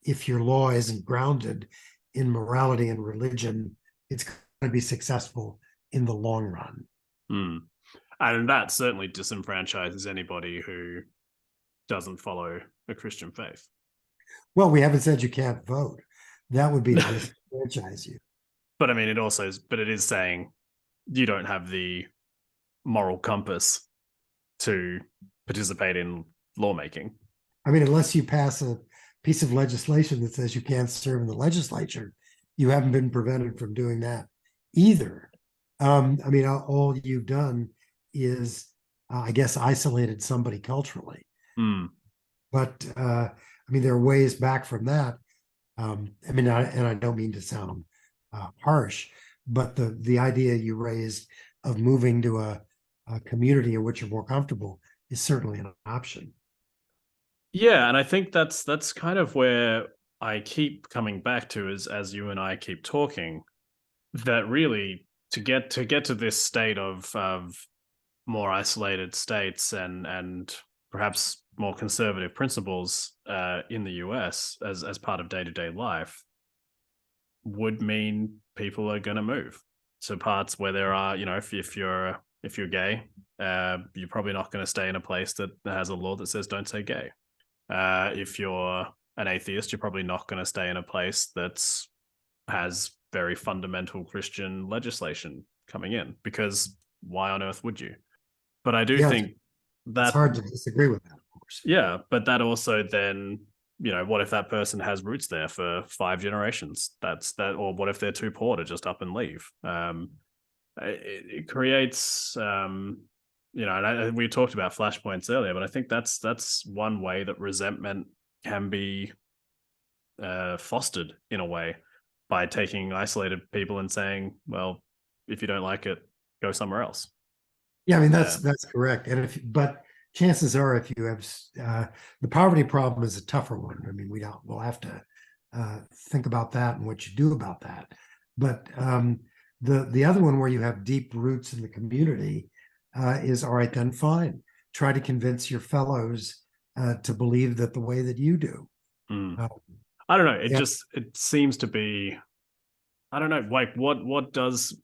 if your law isn't grounded in morality and religion, it's going to be successful in the long run. And that certainly disenfranchises anybody who doesn't follow a Christian faith. Well, we haven't said you can't vote. That would be to disenfranchise you. But I mean, it is saying you don't have the moral compass to participate in lawmaking. I mean, unless you pass a piece of legislation that says you can't serve in the legislature, you haven't been prevented from doing that either. I mean, all you've done is, I guess, isolated somebody culturally. But I mean, there are ways back from that. I mean, I don't mean to sound harsh, but the idea you raised of moving to a community in which you're more comfortable is certainly an option. Yeah, and I think that's kind of where I keep coming back to as you and I keep talking, that really to get to this state of more isolated states and perhaps more conservative principles in the US as part of day-to-day life would mean people are going to move to parts where there are, if you're gay, you're probably not going to stay in a place that has a law that says don't say gay. If you're an atheist, you're probably not going to stay in a place that has very fundamental Christian legislation coming in, because why on earth would you? But I do think that it's hard to disagree with that, of course. Yeah, but that also then, what if that person has roots there for 5 generations? That's that, or what if they're too poor to just up and leave? It creates, and we talked about flashpoints earlier, but I think that's one way that resentment can be fostered in a way, by taking isolated people and saying, well, if you don't like it, go somewhere else. Yeah, I mean, that's correct. And but chances are, if you have the poverty problem is a tougher one. I mean, we'll have to think about that and what you do about that. But the other one, where you have deep roots in the community, is all right. Then fine, try to convince your fellows to believe that the way that you do. I don't know. It seems to be, I don't know, like what does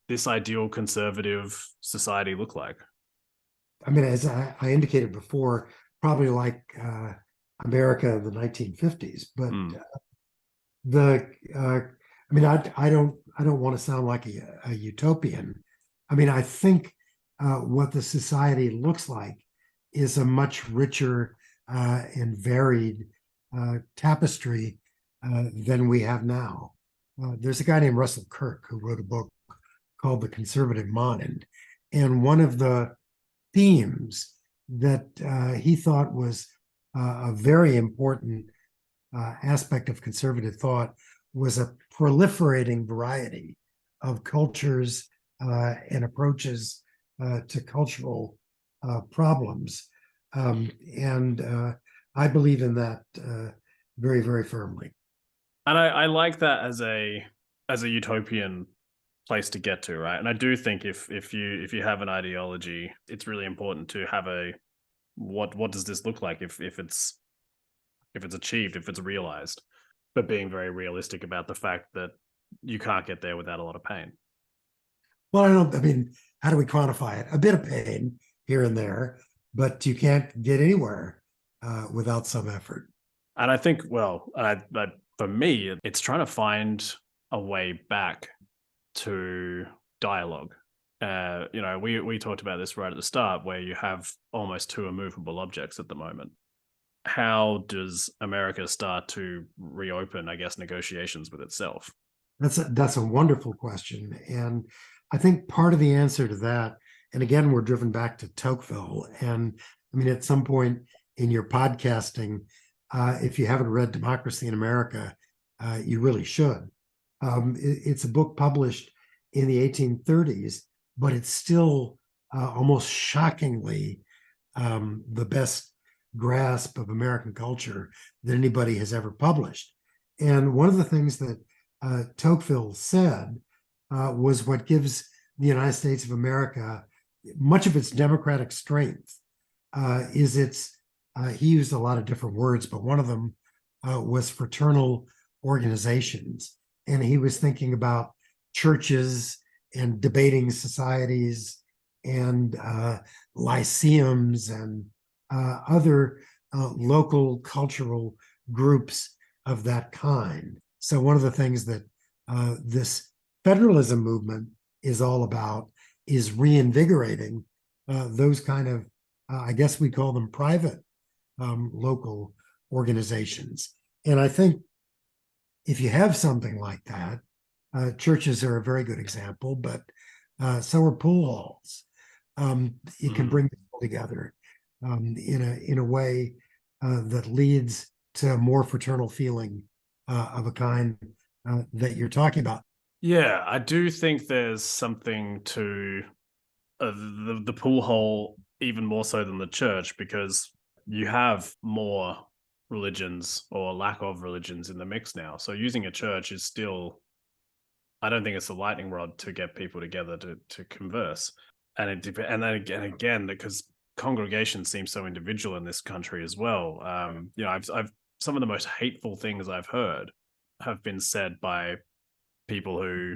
this ideal conservative society look like? I mean, as I indicated before, probably like America in the 1950s. But I mean, I don't want to sound like a utopian. I mean, I think what the society looks like is a much richer and varied tapestry than we have now. There's a guy named Russell Kirk who wrote a book called The Conservative Mind, and one of the themes that he thought was a very important aspect of conservative thought was a proliferating variety of cultures and approaches to cultural problems. And I believe in that very, very firmly. And I like that as a utopian place to get to, right? And I do think if you have an ideology, it's really important to have a what does this look like if it's achieved, if it's realized, but being very realistic about the fact that you can't get there without a lot of pain. Well, I mean, how do we quantify it? A bit of pain here and there, but you can't get anywhere without some effort. And I think, well, for me, it's trying to find a way back to dialogue. We talked about this right at the start, where you have almost two immovable objects at the moment. How does America start to reopen, I guess, negotiations with itself? That's a wonderful question. And I think part of the answer to that, and again, we're driven back to Tocqueville. And I mean, at some point in your podcasting, if you haven't read Democracy in America, you really should. It's a book published in the 1830s, but it's still almost shockingly the best grasp of American culture that anybody has ever published. And one of the things that Tocqueville said was what gives the United States of America much of its democratic strength is its, he used a lot of different words, but one of them was fraternal organizations. And he was thinking about churches and debating societies and lyceums and other local cultural groups of that kind. So one of the things that this federalism movement is all about is reinvigorating those kind of, I guess we call them private local organizations. And I think if you have something like that, churches are a very good example, but so are pool halls. You can bring people together in a way that leads to a more fraternal feeling of a kind that you're talking about. Yeah, I do think there's something to the pool hall, even more so than the church, because you have more religions or lack of religions in the mix now. So using a church is still, I don't think it's a lightning rod to get people together to converse. And then again, because congregations seem so individual in this country as well. I've some of the most hateful things I've heard have been said by people who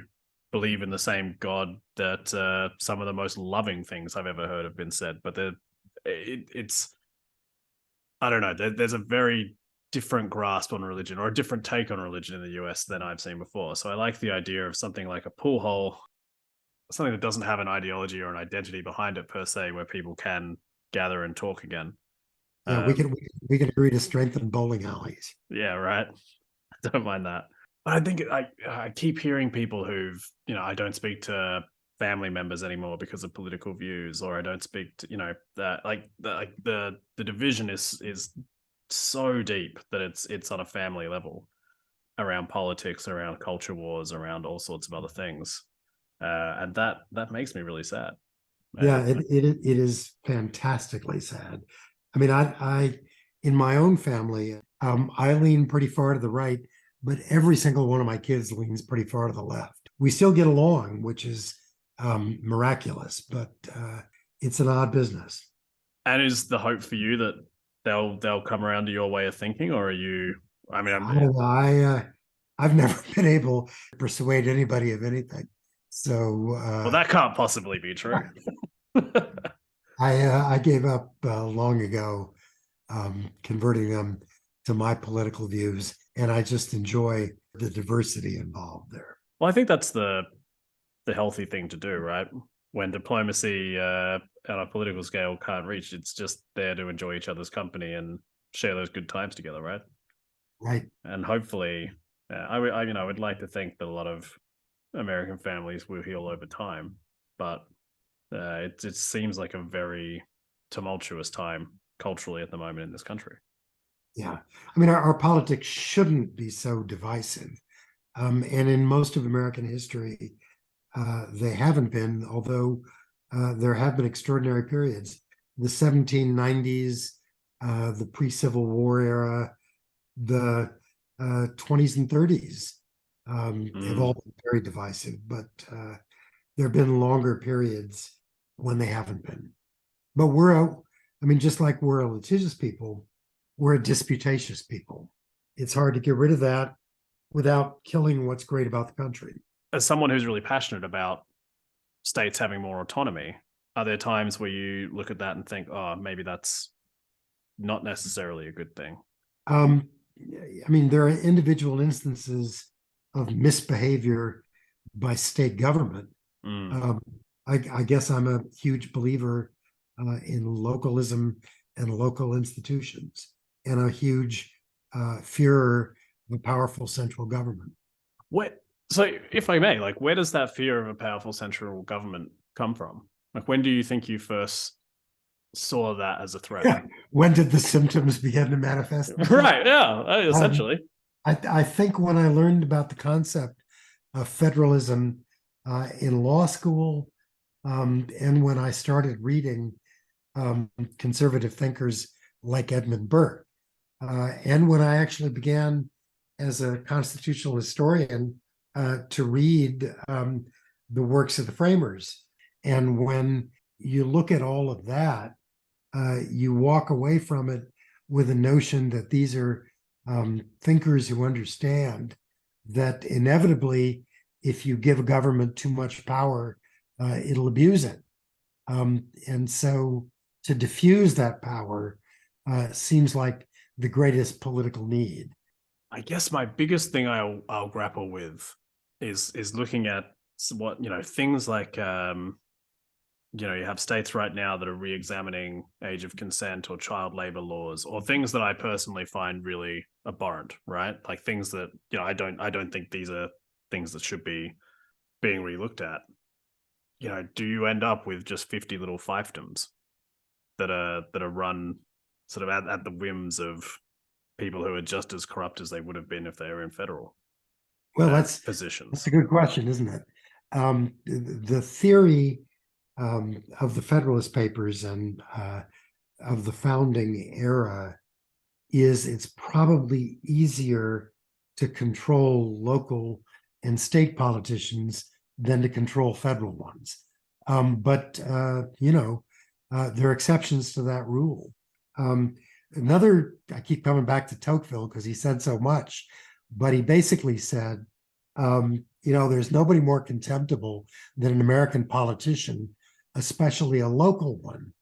believe in the same God that some of the most loving things I've ever heard have been said. But it's I don't know. There's a very different grasp on religion, or a different take on religion in the US than I've seen before. So I like the idea of something like a pool hall, something that doesn't have an ideology or an identity behind it per se, where people can gather and talk again. Yeah, we can agree to strengthen bowling alleys. Yeah, right. I don't mind that. But I think I keep hearing people who've, I don't speak to family members anymore because of political views, or I don't speak to, the division is so deep that it's on a family level, around politics, around culture wars, around all sorts of other things, and that makes me really sad. Yeah, it is fantastically sad. I mean, I in my own family, I lean pretty far to the right, but every single one of my kids leans pretty far to the left. We still get along, which is miraculous, but it's an odd business. And is the hope for you that they'll come around to your way of thinking, or are you? I mean, I don't know. I've never been able to persuade anybody of anything. So well, that can't possibly be true. I gave up long ago, converting them to my political views, and I just enjoy the diversity involved there. Well, I think that's the healthy thing to do, right? When diplomacy on a political scale can't reach, it's just there to enjoy each other's company and share those good times together, right? Right. And hopefully, I would like to think that a lot of American families will heal over time, but it seems like a very tumultuous time culturally at the moment in this country. Yeah. I mean, our politics shouldn't be so divisive. And in most of American history, they haven't been, although there have been extraordinary periods. The 1790s, the pre-Civil War era, the 20s and 30s have all been very divisive, but there have been longer periods when they haven't been. But I mean, just like we're a litigious people, we're a disputatious people. It's hard to get rid of that without killing what's great about the country. As someone who's really passionate about states having more autonomy, are there times where you look at that and think, oh, maybe that's not necessarily a good thing? I mean, there are individual instances of misbehavior by state government. I guess I'm a huge believer in localism and local institutions, and a huge fear of a powerful central government. So, if I may, like, where does that fear of a powerful central government come from? Like, when do you think you first saw that as a threat? Yeah. When did the symptoms begin to manifest themselves? Right, yeah, essentially. I think when I learned about the concept of federalism in law school, and when I started reading conservative thinkers like Edmund Burke, and when I actually began as a constitutional historian to read the works of the framers. And when you look at all of that, you walk away from it with a notion that these are thinkers who understand that inevitably, if you give a government too much power, it'll abuse it. And so to diffuse that power seems like the greatest political need. I guess my biggest thing I'll grapple with is looking at what, things like, you have states right now that are re-examining age of consent or child labor laws, or things that I personally find really abhorrent, right? Like things that, I don't think these are things that should be being re-looked at. Do you end up with just 50 little fiefdoms that are run sort of at the whims of people who are just as corrupt as they would have been if they were in federal positions? That's a good question, isn't it? The theory of the Federalist Papers and of the founding era is it's probably easier to control local and state politicians than to control federal ones. But there are exceptions to that rule. I keep coming back to Tocqueville because he said so much, but he basically said, there's nobody more contemptible than an American politician, especially a local one.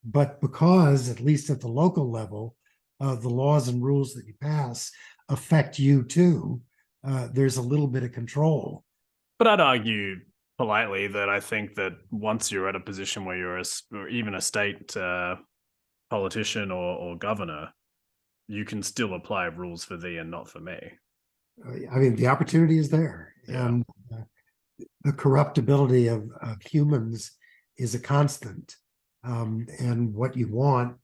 But because, at least at the local level, the laws and rules that you pass affect you too, there's a little bit of control. But I'd argue politely that I think that once you're at a position where you're or even a state politician or governor, you can still apply rules for thee and not for me. I mean, the opportunity is there, and the corruptibility of humans is a constant. And what you want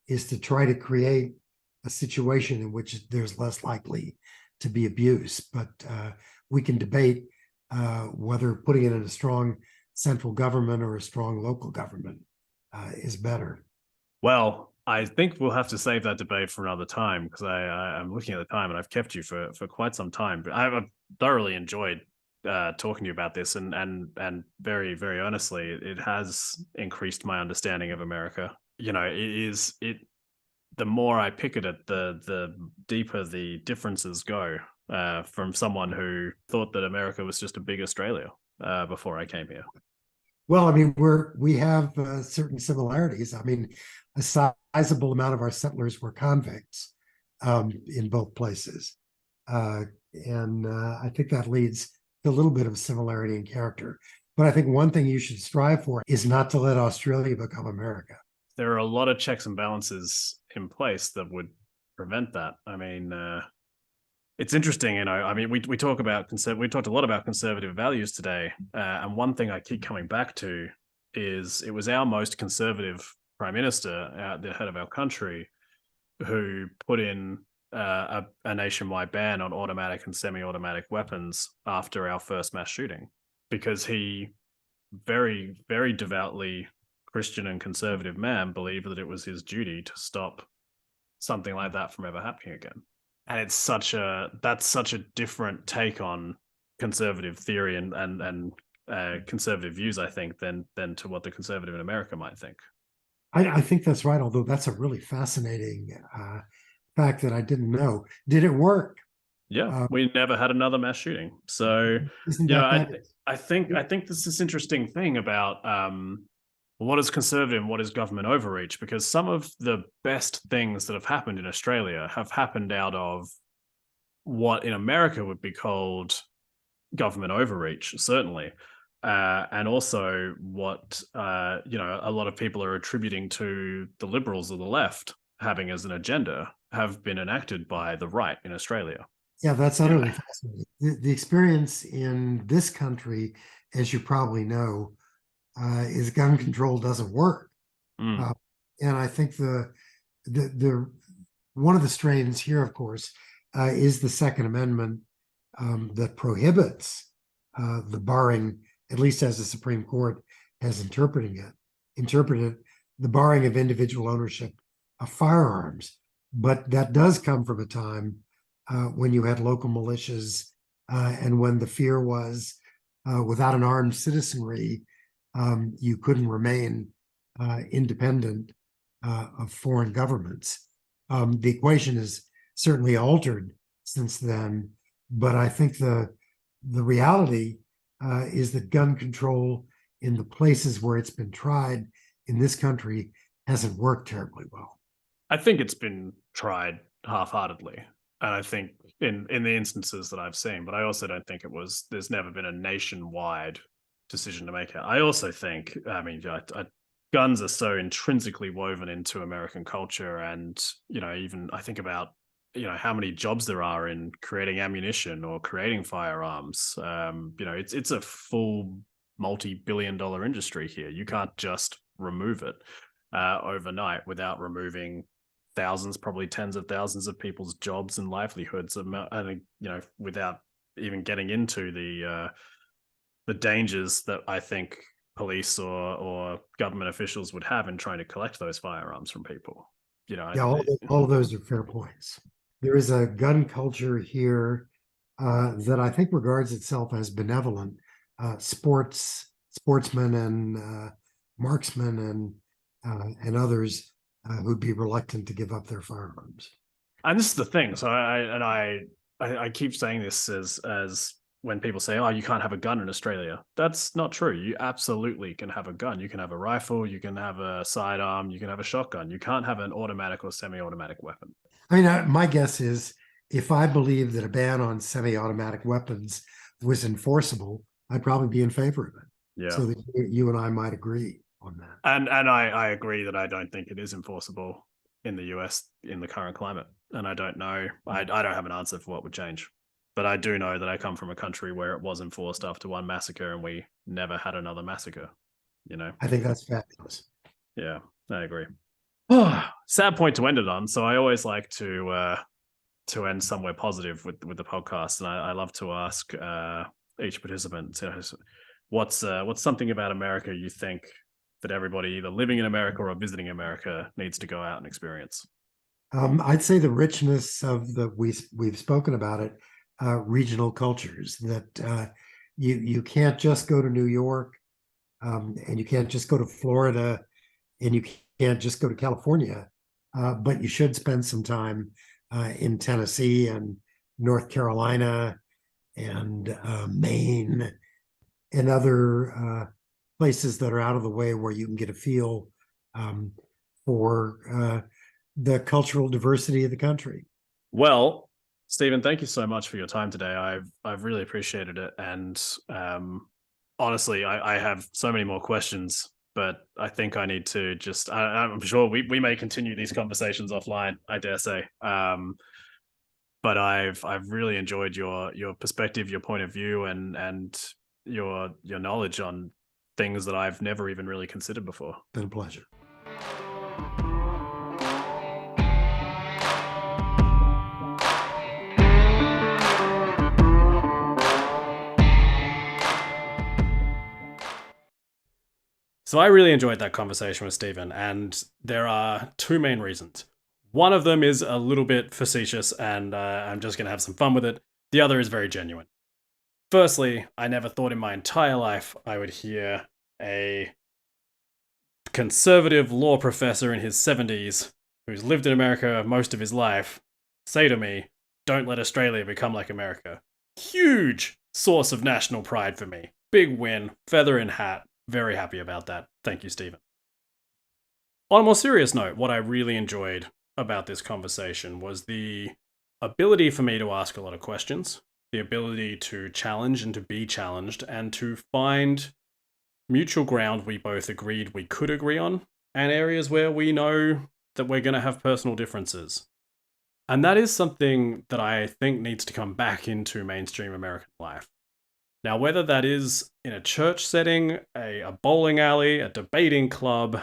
is to try to create a situation in which there's less likely to be abuse. But we can debate whether putting it in a strong central government or a strong local government is better. Well, I think we'll have to save that debate for another time, because I'm looking at the time and I've kept you for quite some time. But I've thoroughly enjoyed talking to you about this, and very, very honestly, it has increased my understanding of America. The more I pick at it, the deeper the differences go, from someone who thought that America was just a big Australia before I came here. Well, I mean, we have certain similarities. I mean, a sizable amount of our settlers were convicts in both places. And I think that leads to a little bit of similarity in character. But I think one thing you should strive for is not to let Australia become America. There are a lot of checks and balances in place that would prevent that. I mean, it's interesting, I mean, we talked a lot about conservative values today, and one thing I keep coming back to is it was our most conservative prime minister, the head of our country, who put in a nationwide ban on automatic and semi-automatic weapons after our first mass shooting, because he, very, very devoutly Christian and conservative man, believed that it was his duty to stop something like that from ever happening again. And that's such a different take on conservative theory and conservative views, I think, than to what the conservative in America might think. I think that's right, although that's a really fascinating fact that I didn't know. Did it work? Yeah, we never had another mass shooting. So, Isn't you know, that bad? I think there's this interesting thing about what is conservative and what is government overreach, because some of the best things that have happened in Australia have happened out of what in America would be called government overreach, certainly. And also what a lot of people are attributing to the liberals or the left having as an agenda have been enacted by the right in Australia. Yeah, that's utterly fascinating. The experience in this country, as you probably know, is gun control doesn't work. And I think the one of the strains here, of course, is the Second Amendment that prohibits the barring, at least as the Supreme Court has interpreted the barring of individual ownership of firearms. But that does come from a time when you had local militias and when the fear was without an armed citizenry, you couldn't remain independent of foreign governments. The equation is certainly altered since then, but I think the reality is that gun control in the places where it's been tried in this country hasn't worked terribly well. I think it's been tried half-heartedly, and I think in the instances that I've seen, but I also don't think there's never been a nationwide decision to make it. I also think, I mean, guns are so intrinsically woven into American culture, and even I think about how many jobs there are in creating ammunition or creating firearms. It's a full multi-billion-dollar industry here. You can't just remove it overnight without removing thousands, probably tens of thousands of people's jobs and livelihoods, and without even getting into the dangers that I think police or government officials would have in trying to collect those firearms from people. All of those are fair points. There is a gun culture here that I think regards itself as benevolent. Sportsmen and marksmen and others who'd be reluctant to give up their firearms. And this is the thing. So I keep saying this as when people say, "Oh, you can't have a gun in Australia." That's not true. You absolutely can have a gun. You can have a rifle. You can have a sidearm. You can have a shotgun. You can't have an automatic or semi-automatic weapon. I mean, my guess is if I believed that a ban on semi-automatic weapons was enforceable, I'd probably be in favor of it. Yeah. So that you and I might agree on that. And I agree that I don't think it is enforceable in the US in the current climate. And I don't know. I don't have an answer for what would change. But I do know that I come from a country where it was enforced after one massacre and we never had another massacre. I think that's fabulous. Yeah, I agree. Oh, sad point to end it on. So I always like to end somewhere positive with the podcast, and I love to ask each participant, what's something about America you think that everybody either living in America or visiting America needs to go out and experience? I'd say the richness of we've spoken about it, regional cultures, that you can't just go to New York, and you can't just go to Florida, and you can't just go to California, but you should spend some time in Tennessee and North Carolina and Maine and other places that are out of the way, where you can get a feel for the cultural diversity of the country. Well, Stephen, thank you so much for your time today. I've really appreciated it, and honestly, I have so many more questions, but I think I need to just. I'm sure we may continue these conversations offline, I dare say. But I've really enjoyed your perspective, your point of view, and your knowledge on things that I've never even really considered before. Been a pleasure. So I really enjoyed that conversation with Stephen, and there are two main reasons. One of them is a little bit facetious, and I'm just going to have some fun with it. The other is very genuine. Firstly, I never thought in my entire life I would hear a conservative law professor in his 70s, who's lived in America most of his life, say to me, "Don't let Australia become like America." Huge source of national pride for me. Big win, feather in hat. Very happy about that. Thank you, Stephen. On a more serious note, what I really enjoyed about this conversation was the ability for me to ask a lot of questions, the ability to challenge and to be challenged, and to find mutual ground we both agreed we could agree on, and areas where we know that we're going to have personal differences. And that is something that I think needs to come back into mainstream American life. Now, whether that is in a church setting, a bowling alley, a debating club,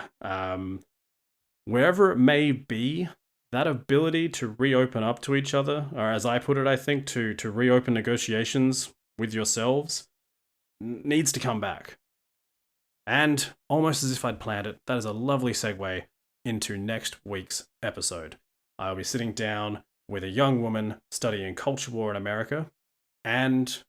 wherever it may be, that ability to reopen up to each other, or as I put it, I think, to reopen negotiations with yourselves, needs to come back. And almost as if I'd planned it, that is a lovely segue into next week's episode. I'll be sitting down with a young woman studying culture war in America and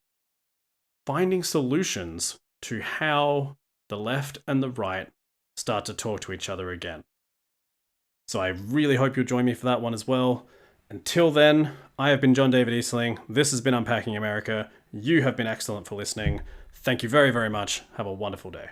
finding solutions to how the left and the right start to talk to each other again. So I really hope you'll join me for that one as well. Until then, I have been John David Eastling. This has been Unpacking America. You have been excellent for listening. Thank you very, very much. Have a wonderful day.